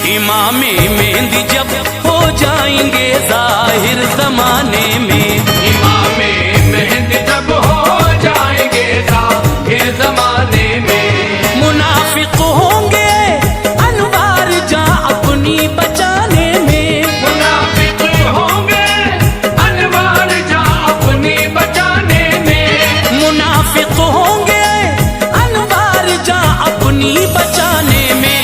इमामे मेहंदी जब हो जाएंगे जाहिर जमाने में, इमामे मेहंदी जब हो जाएंगे जाहिर जमाने में, मुनाफिक होंगे अनवार जा अपनी बचाने में, मुनाफिक होंगे अनवार जा अपनी बचाने में, मुनाफिक होंगे अनवार जा अपनी बचाने में।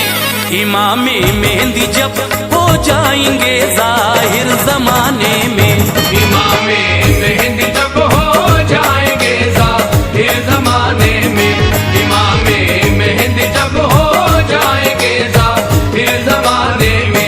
इमामे मेहंदी जब हो जाएंगे जाहिर जमाने में, इमामे मेहंदी जब हो जाएंगे जाहिर जमाने में, इमामे मेहंदी जब हो जाएंगे जाहिर जमाने में।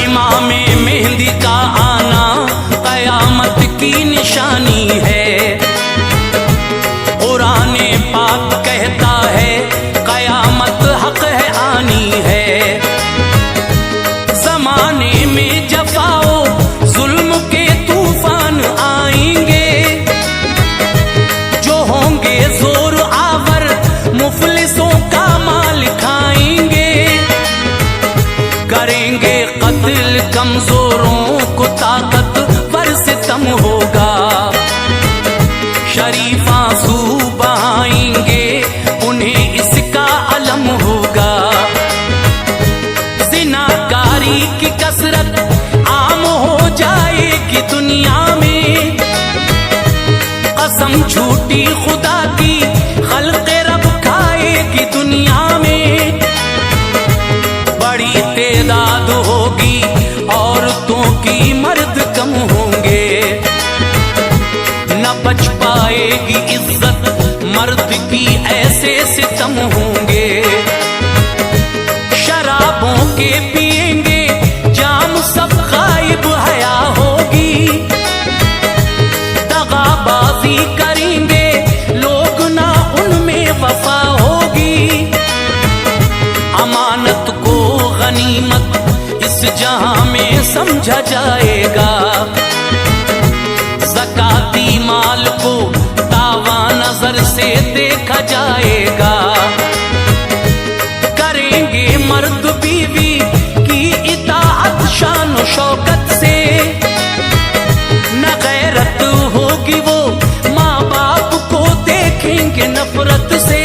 इमामे मेहंदी का आना कयामत की निशानी है। कुराने पाक कहता है कयामत हक है आनी है। जमाने में जफाओ जुल्म के तूफान आएंगे, जो होंगे जोर आवर मुफलिसों का माल खाएंगे, करेंगे कत्ल कमजोरों को ताकतवर से तम होगा, शरीफ आंसू बहाएंगे उन्हें इसका अलम होगा। जिनाकारी की कसरत आम हो जाएगी दुनिया में, कसम झूठी खुदा की खल्क़े रब खाएगी दुनिया में। बड़ी तेदाद होगी औरतों की, मर्द कम होंगे, न बच पाएगी इज्जत मर्द की, ऐसे सितम होंगे। शराबों के पिएंगे जाम सब गायब हया होगी, दगाबाजी करेंगे लोग ना उनमें वफा होगी। अमानत को गनीमत इस जहां में समझा जाएगा, ज़काती माल को तावा नजर से देखा जाएगा। करेंगे मर्द बीवी की इताअत शान और शौकत से, न गैरत होगी वो माँ बाप को देखेंगे नफरत से।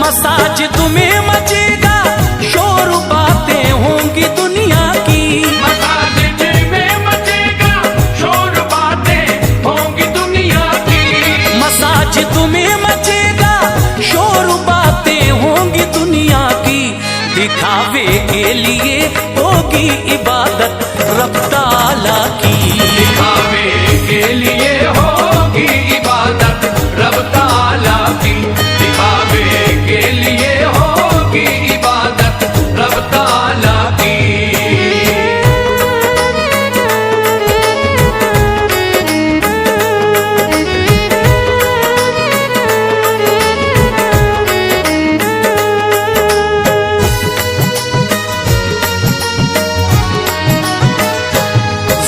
मसाजिद में मचेगा शोर, बातें होंगी दुनिया की, मसाजिद में मचेगा शोर, बातें होंगी दुनिया की, मसाजिद में मचेगा शोर, बातें होंगी दुनिया की। दिखावे के लिए होगी इबादत रब ताला की, दिखावे के लिए होगी इबादत रब ताला की, दिखावे के लिए होगी इबादत रब ताला की।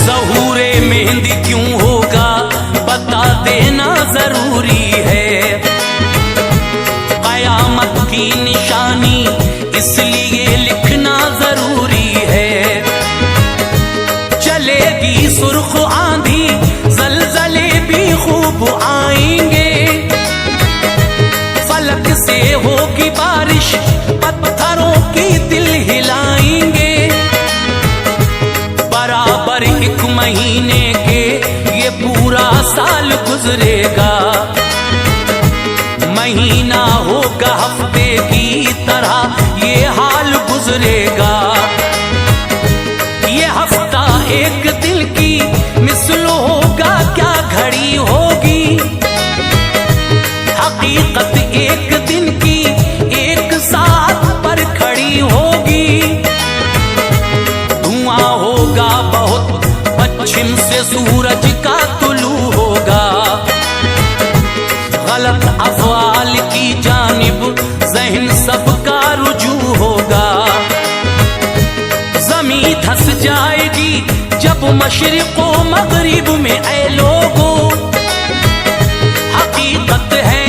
ज़हूरे मेहंदी क्यों होगा बता देना जरूरी है। कयामत की निशानी इसलिए लिखना जरूरी है। चलेगी सुर्ख आंधी, जलजले भी खूब आएंगे, फलक से होगी बारिश, पत्थरों की दिल हिलाएंगे। बराबर एक महीने के ये पूरा साल गुजरेगा, महीना होगा हफ्ते की तरह ये हाल गुजरेगा। ये हफ्ता एक दिल की मिसल होगा, क्या घड़ी होगी। हकीकत एक दिन की एक साथ पर खड़ी होगी। धुआं होगा बहुत पश्चिम से सूरज का तुलू होगा। मशरिक़ो मगरिब में ऐ लोगो, हकीकत है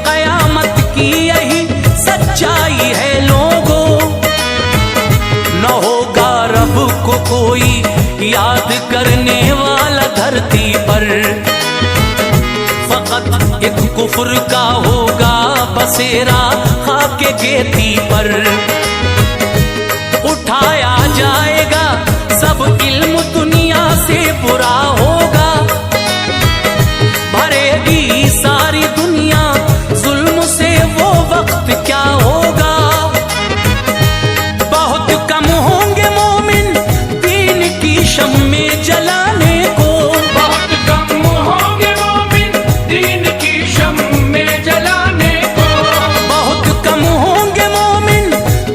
क़यामत की यही सच्चाई है लोगो। न होगा रब को कोई याद करने वाला धरती पर, फकत एक कुफ्र का होगा बसेरा खाके गेती पर। उठाया जाएगा सब इल्म दुनिया से बुरा होगा, भरेगी सारी दुनिया जुल्म से वो वक्त क्या होगा। बहुत कम होंगे मोमिन दीन की शम्मे जलाने को, बहुत कम होंगे मोमिन दीन की शम्मे जलाने को, बहुत कम होंगे मोमिन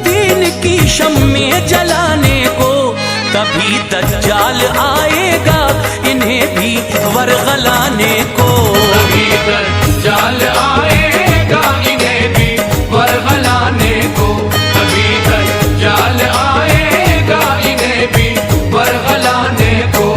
दीन की शम्मे जलाने को। तभी दज्जाल आएगा इन्हें भी वरगलाने को, तभी दज्जाल आएगा इन्हें भी वरगलाने को, तभी दज्जाल आएगा इन्हें भी वरगलाने को।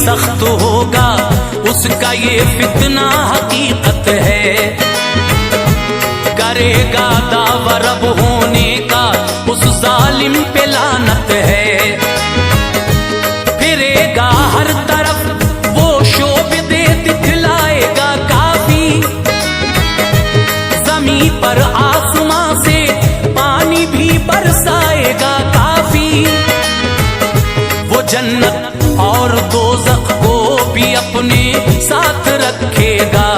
सख्त होगा उसका ये फितना हकीकत है, करेगा दावा रब होने का उस जालिम पे लानत है। फिरेगा हर तरफ वो शोबदे दिखलाएगा काफी, जमीन पर आसमां से पानी भी बरसाएगा काफी। वो जन्नत और दोज़ख को भी अपने साथ रखेगा,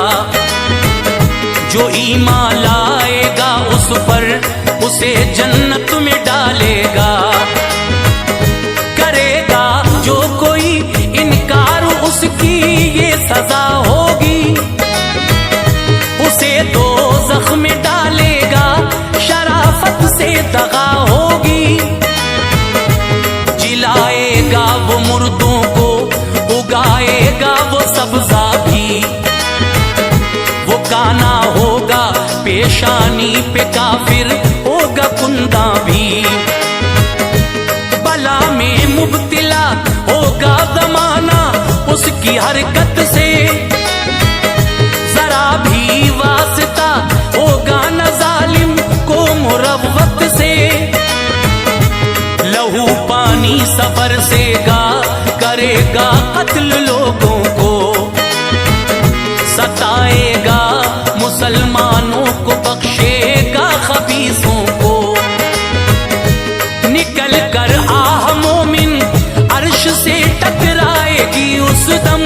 जो ईमान लाएगा उस पर उसे जन्नत में डालेगा। करेगा जो कोई इनकार उसकी ये सजा होगी, उसे दोज़ख में डालेगा शराफत से दगा होगी। जिलाएगा वो मुर्दों को, उगाएगा वो सब्जा भी, वो काना होगा पेशानी पे काफिर होगा कुंदा भी। बला में मुब्तिला होगा ज़माना उसकी हरकत से, जरा भी वास्ता होगा न जालिम को मुरव्वत से। लहू पानी सफर सेगा, करेगा कत्ल लोगों को, सताएगा मुसलमानों को, बख्शेगा खबीसों को। निकल कर आह मोमिन अर्श से टकराएगी उस दम,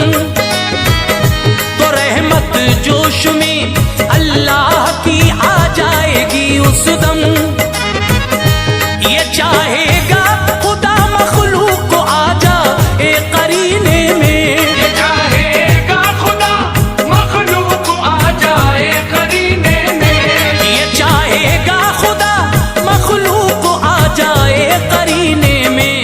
तो रहमत जोश में अल्लाह की आ जाएगी उस दम। ये चाहेगा खुदा मखलूक को आ जा ए करीने में, ये चाहेगा खुदा मखलूक को आ जाए करीने में, ये चाहेगा खुदा मखलूक को आ जाए करीने में।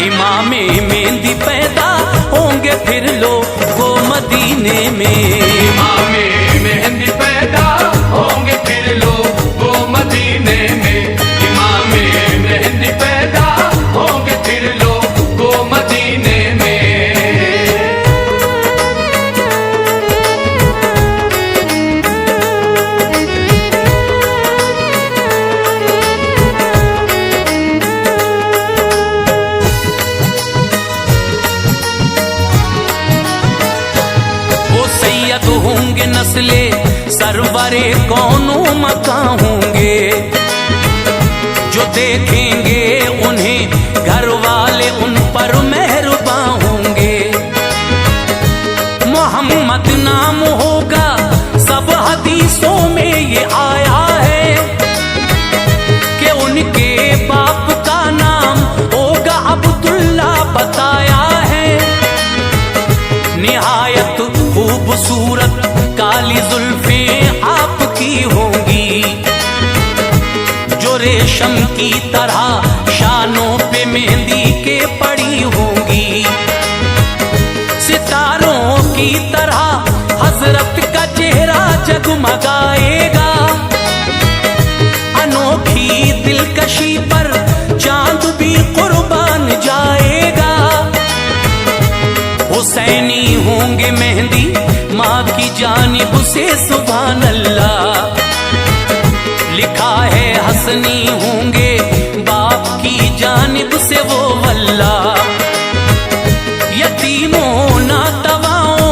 इमामे मेहंदी पैदा होंगे फिर लोगो मदीने में, इमामे मेहंदी पैदा होंगे फिर लोगो मदीने में, इमामे मेहंदी पैदा होंगे फिर लोगो मदीने में। वो सैयद होंगे नस्ले सरवरे कौनो मका होंगे, जो देखेंगे उन्हें घर वाले उन पर मेहरबान होंगे। मोहम्मद नाम होगा सब हदीसों में ये आया है, कि उनके बाप का नाम होगा अब्दुल्ला बताया है। निहायत खूबसूरत काली जुल्फे आपकी रेशम की तरह शानों पे मेहंदी के पड़ी होंगी। सितारों की तरह हजरत का चेहरा जगमगाएगा। अनोखी दिलकशी पर चांद भी कुर्बान जाएगा। हुसैनी होंगे मेहंदी माँ की जानिब से सुभान अल्लाह। लिखा है हसनी होंगे बाप की जानिब से वो वल्लाह। यतीमों नातवाओं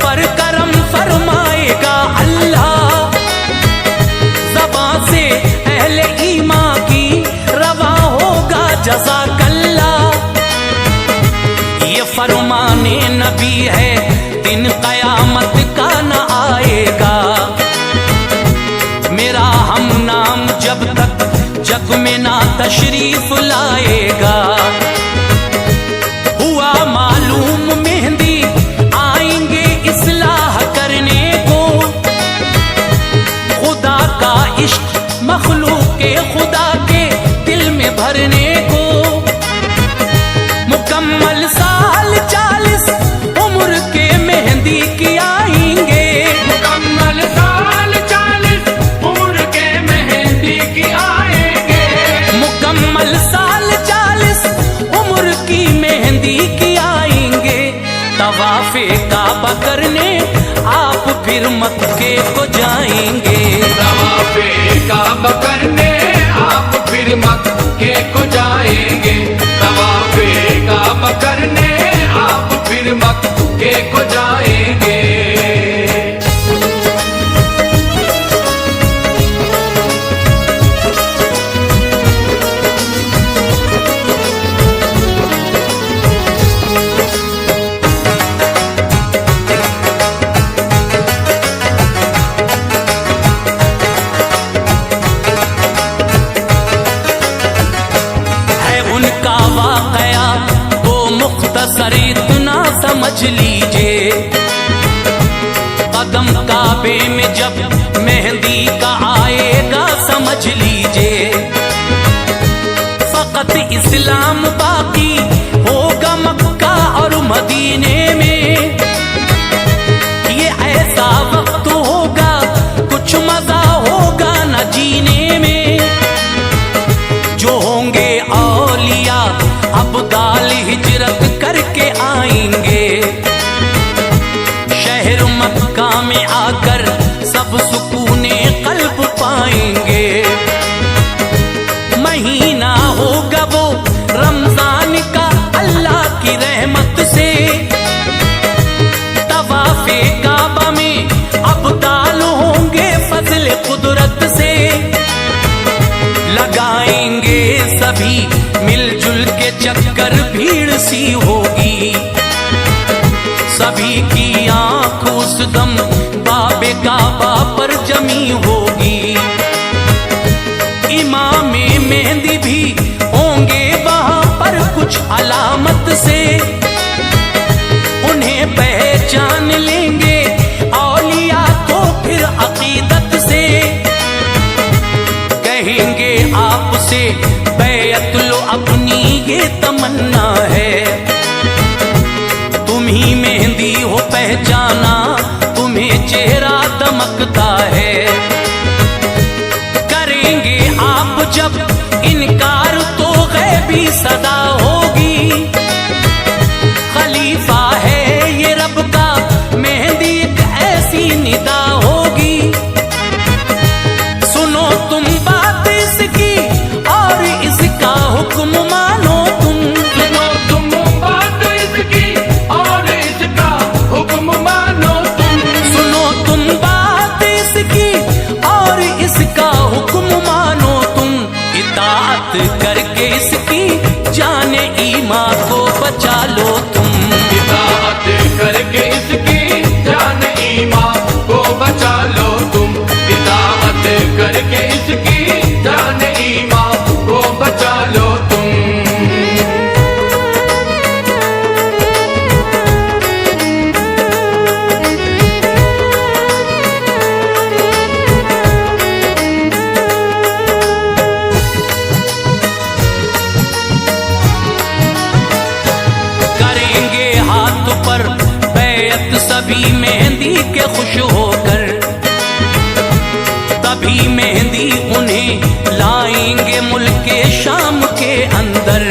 पर करम फरमाएगा अल्लाह। ज़बान से अहले ईमान की रवा होगा जज़ाकल्लाह। ये फरमाने नबी है दिन क़यामत का न आएगा। मेरा हम नाम जब तक जग में ना तशरीफ लाएगा। हुआ मालूम मेहंदी आएंगे इस्लाह करने को। खुदा का इश्क मखलूक के खुदा के दिल में भरने को। मुकम्मल साल 40 उम्र के मेहंदी की आएंगे। मुकम्मल साल 40 उम्र के मेहंदी की आएंगे। मुकम्मल साल 40 उम्र की मेहंदी की आएंगे। तवाफ़े काबा करने आप फिर मक्के को जाएंगे। तवाफ़े काबा करने आप फिर मक्के को जाएंगे। तवाफ़े काबा करने आप फिर मक्के को जाएंगे। उनका वाकया वो मुख्तसर इतना समझ लीजिए। कदम काबे में जब मेहंदी का आएगा समझ लीजिए। फकत इस्लाम बाकी होगा मक्का और मदीने में। ये ऐसा वक्त होगा कुछ मजा होगा न जीने में। जो होंगे औलिया अब्दाल हिजरत करके आएंगे। शहर मक्का में आकर सब सुकूने कल्ब पाएंगे। महीना होगा वो रमजान का अल्लाह की रहमत से। तवाफ़े काबा में अब्दाल होंगे फजल कुदरत से। लगाएंगे सभी मिलजुल के चक्कर भीड़ सी होगी। सभी की आंख उस दम बाबे काबा पर जमी होगी। इमामे मेहंदी भी होंगे वहां पर कुछ अलामत से। उन्हें पहचान लेंगे औलिया तो फिर अकीदत से। कहेंगे आपसे बैत लो अपनी ये तमन्ना है। तुम ही मेहंदी हो पहचाना तुम्हें चेहरा दमकता है। करेंगे आप जब इनकार तो गैबी सदा होगी। खलीफा है ये रब का मेहंदी एक ऐसी निदा होगी। सुनो तुम बात इसकी और इसका हुक्म मानो तुम। सुनो तुम बात इसकी और इसका हुक्म मानो तुम। सुनो तुम बात इसकी और इसका हुक्म मानो तुम। इताअत करके इसकी जाने ईमान को बचा लो तुम। इताअत करके इसकी जान ईमान को बचा लो तुम। इताअत करके इसकी जान ईमान को बचा लो तुम। खुश होकर, तभी मेहंदी उन्हें लाएंगे मुल्क शाम के अंदर।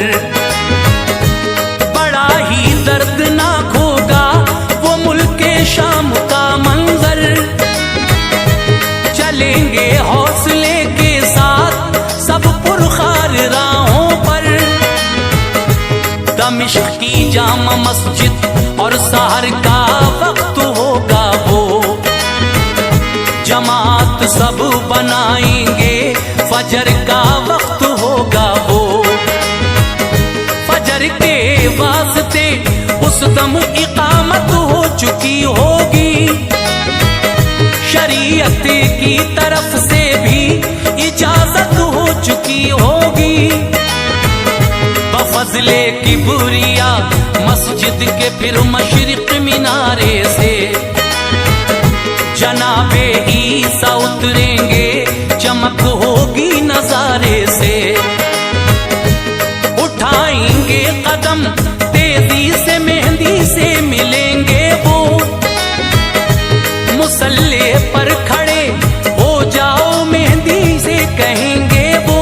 बड़ा ही दर्दनाक होगा वो मुल्क शाम का मंजर। चलेंगे हौसले के साथ सब पुरखार राहों पर, दमिश्क की जामा मस्जिद और सहर का वक्त होगा वो। जमात सब बनाएंगे, फजर का वक्त होगा वो। फजर के वास्ते उस दम इकामत हो चुकी होगी, शरीयत की तरफ से भी इजाजत हो चुकी होगी। बफजले किबरिया मस्जिद के फिर मशरिक मीनारे से जनाबे ईसा उतरेंगे, चमक होगी नजारे से। उठाएंगे कदम तेजी से, मेहंदी से मिलेंगे वो। मुसल्ले पर खड़े हो जाओ, मेहंदी से कहेंगे वो।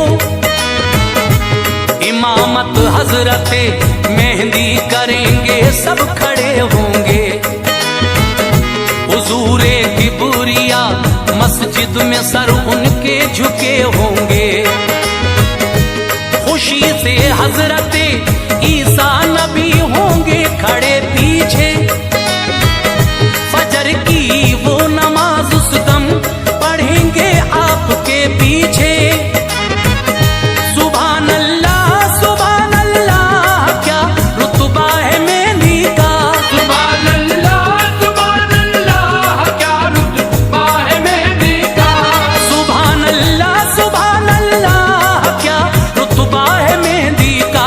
इमामत हजरते मेहंदी करेंगे, सब खड़े होंगे। हुजूरे किबरिया मस्जिद में सर उनके झुके होंगे। खुशी से हजरते ईसा नबी होंगे खड़े पीछे। फजर की वो नमाज उस दम पढ़ेंगे आपके पीछे। सुभान अल्लाह क्या रुतबा है मेहंदी का। सुभान अल्लाह क्या रुतबा है मेहंदी का। सुभान अल्लाह क्या रुतबा है मेहंदी का।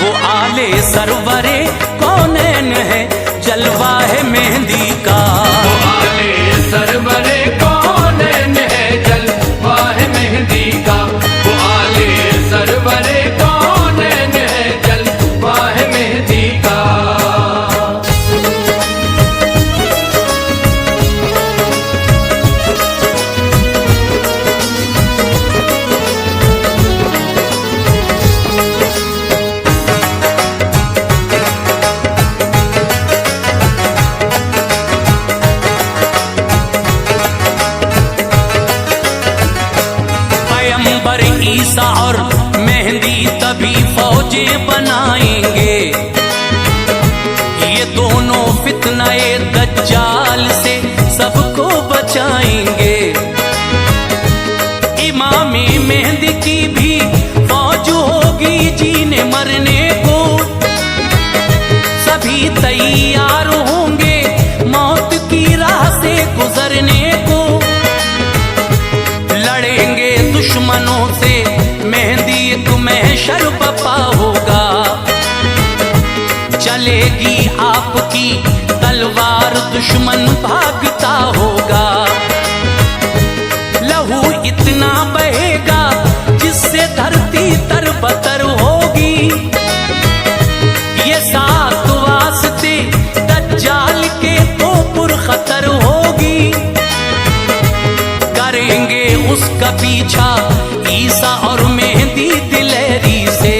वो आले सरवरे कौनैन है, जलवा है मेहंदी का। वो आले सरवरे कौनैन है, जलवा है मेहंदी का। वो आले सरवरे कौनैन है, जलवा है मेहंदी का। पैगंबर ईसा और मेहंदी तभी फौजें बनाएंगे। ये दोनों फितनाए दज्जाल से सबको बचाएंगे। इमामे मेहंदी की भी फौज होगी जीने मरने को। सभी तैयार होंगे मौत की राह से गुजरने को। लड़ेंगे दुश्मनों से, मेहंदी एक महशर बपा होगा। चलेगी आपकी तलवार, दुश्मन भागता होगा। लहू इतना बहेगा जिससे धरती तरबतर होगी। ये सात वास्ते दज्जाल के तो पुरखतर होगी। करेंगे उसका पीछा ईसा और मेहंदी दिलेरी से।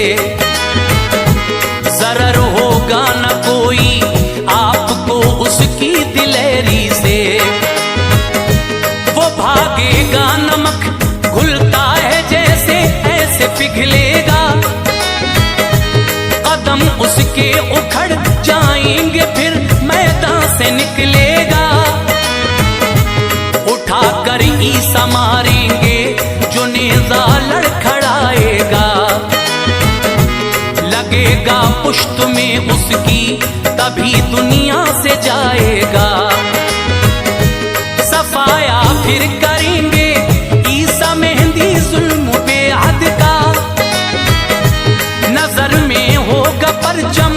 जरर होगा न कोई आपको उसकी दिलेरी से। वो भागेगा नमक घुलता है जैसे, ऐसे पिघलेगा। कदम उसके उखड़ जाएंगे, फिर मैदान से निकलेगा। उठाकर ईसा मारेंगे जो नेज़ा लड़खड़ाएगा। लगेगा पुश्त में उसकी, तभी दुनिया से जाएगा। सफाया फिर करेंगे ईसा मेहंदी जुल्म बेहद का। नजर में होगा परचम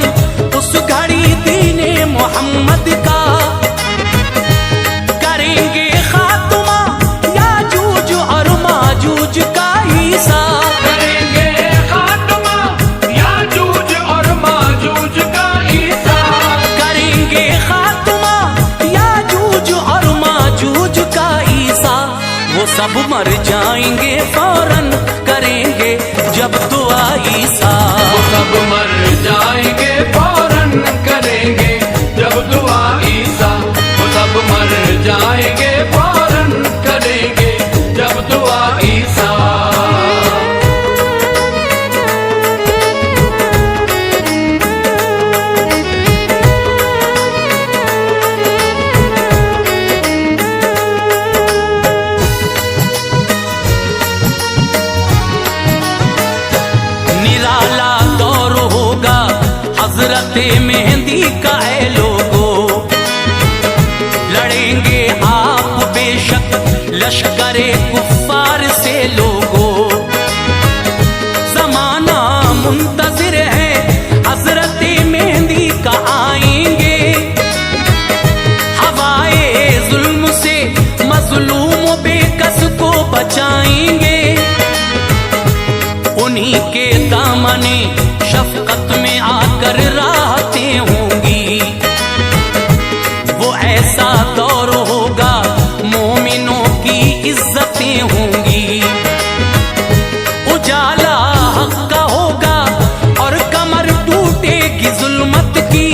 उस घड़ी दीने मोहम्मद का। करेंगे खात्मा याजूज और माजूज का ईसा। करेंगे खात्मा याजूज और माजूज का ईसा। करेंगे खात्मा सब मर जाएंगे फौरन करेंगे जब दुआ ईसा। वो सब मर जाएंगे फौरन करेंगे जब दुआ ईसा। वो सब मर जाएंगे फौरन करेंगे जब दुआ ईसा। निराला दौर होगा हजरते मेहंदी का ऐ लोगो, लड़ेंगे आप बेशक लश्करे कुफ्फार से लोगो। जमाना मुंतजिर है हजरते मेहंदी का आएंगे, हवाए जुल्म से मजलूम बेकस को बचाएंगे। उन्हीं के दामने शफकत में आकर राहतें होंगी। वो ऐसा दौर होगा मोमिनों की इज्जतें होंगी। उजाला हक का होगा और कमर टूटेगी जुल्मत की।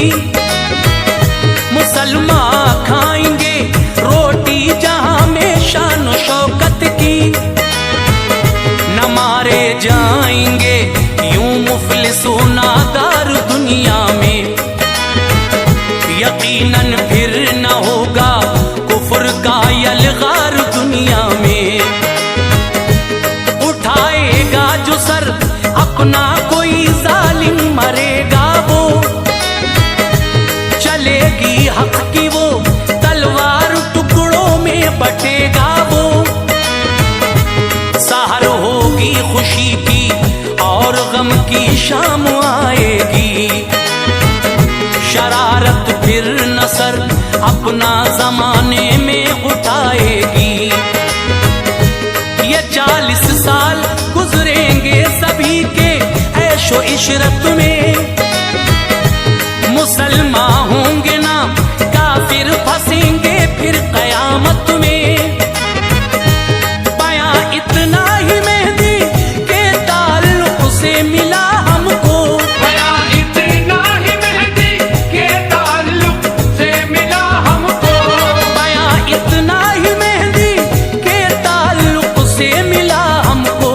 मुसलमान खाएंगे रोटी जहां में शान शौकत की। न मारे जाएंगे यूं मुफलिसो नादार दुनिया में, यकीनन फिर न होगा कुफ्र का यलगार दुनिया में। उठाएगा जो सर अपना कोई जालिम मरेगा वो, चलेगी हक की वो तलवार टुकड़ों में बटेगा वो। सहर होगी खुशी की और गम की शाम आएगी। शरारत फिर न सर अपना जमाने में उठाएगी। ये 40 साल गुजरेंगे सभी के ऐशो इशरत में। मुसलमान होंगे ना काफिर फंसेंगे फिर कयामत में। मिला हमको बया इतना ही मेहंदी के ताल्लुक से मिला हमको। बया इतना ही मेहंदी के ताल्लुक से मिला हमको।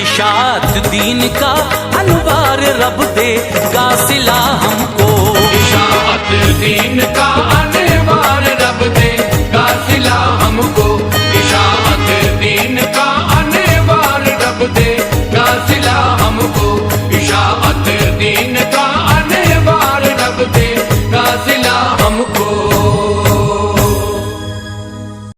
इशात दीन का अनवार रब दे गा सिला